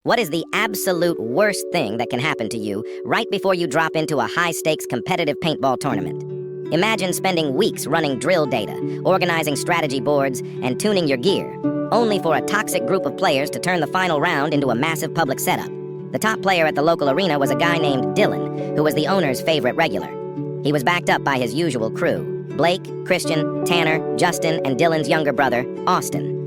What is the absolute worst thing that can happen to you right before you drop into a high-stakes competitive paintball tournament? Imagine spending weeks running drill data, organizing strategy boards, and tuning your gear, only for a toxic group of players to turn the final round into a massive public setup. The top player at the local arena was a guy named Dylan, who was the owner's favorite regular. He was backed up by his usual crew: Blake, Christian, Tanner, Justin, and Dylan's younger brother, Austin.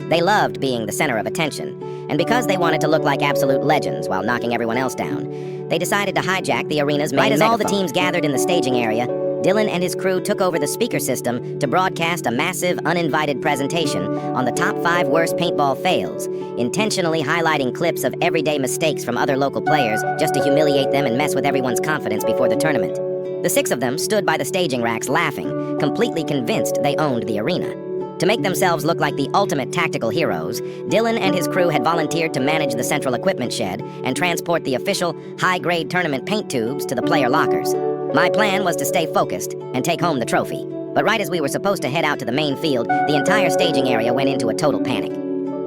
They loved being the center of attention, and because they wanted to look like absolute legends while knocking everyone else down, they decided to hijack the arena's main megaphone. Right as all the teams gathered in the staging area, Dylan and his crew took over the speaker system to broadcast a massive, uninvited presentation on the top 5 worst paintball fails, intentionally highlighting clips of everyday mistakes from other local players just to humiliate them and mess with everyone's confidence before the tournament. The 6 of them stood by the staging racks laughing, completely convinced they owned the arena. To make themselves look like the ultimate tactical heroes, Dylan and his crew had volunteered to manage the central equipment shed and transport the official high-grade tournament paint tubes to the player lockers. My plan was to stay focused and take home the trophy. But right as we were supposed to head out to the main field, the entire staging area went into a total panic.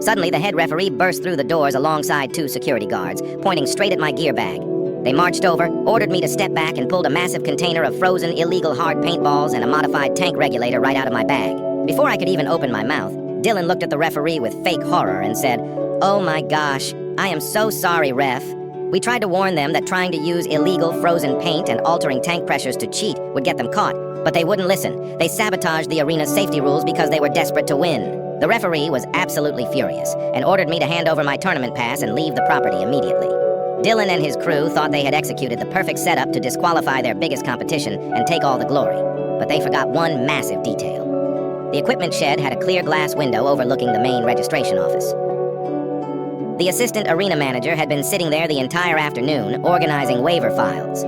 Suddenly, the head referee burst through the doors alongside 2 security guards, pointing straight at my gear bag. They marched over, ordered me to step back, and pulled a massive container of frozen illegal hard paintballs and a modified tank regulator right out of my bag. Before I could even open my mouth, Dylan looked at the referee with fake horror and said, "Oh my gosh, I am so sorry, ref. We tried to warn them that trying to use illegal frozen paint and altering tank pressures to cheat would get them caught, but they wouldn't listen. They sabotaged the arena's safety rules because they were desperate to win." The referee was absolutely furious and ordered me to hand over my tournament pass and leave the property immediately. Dylan and his crew thought they had executed the perfect setup to disqualify their biggest competition and take all the glory, but they forgot one massive detail. The equipment shed had a clear glass window overlooking the main registration office. The assistant arena manager had been sitting there the entire afternoon, organizing waiver files.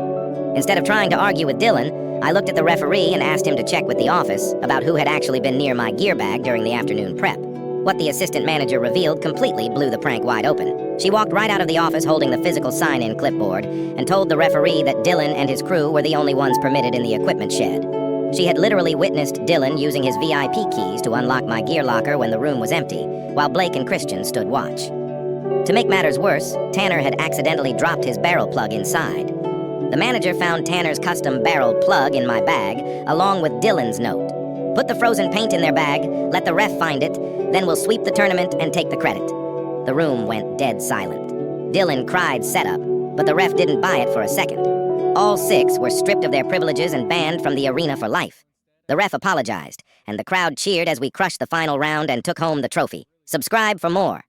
Instead of trying to argue with Dylan, I looked at the referee and asked him to check with the office about who had actually been near my gear bag during the afternoon prep. What the assistant manager revealed completely blew the prank wide open. She walked right out of the office holding the physical sign-in clipboard and told the referee that Dylan and his crew were the only ones permitted in the equipment shed. She had literally witnessed Dylan using his VIP keys to unlock my gear locker when the room was empty, while Blake and Christian stood watch. To make matters worse, Tanner had accidentally dropped his barrel plug inside. The manager found Tanner's custom barrel plug in my bag, along with Dylan's note. "Put the frozen paint in their bag, let the ref find it, then we'll sweep the tournament and take the credit." The room went dead silent. Dylan cried setup, but the ref didn't buy it for a second. All 6 were stripped of their privileges and banned from the arena for life. The ref apologized, and the crowd cheered as we crushed the final round and took home the trophy. Subscribe for more.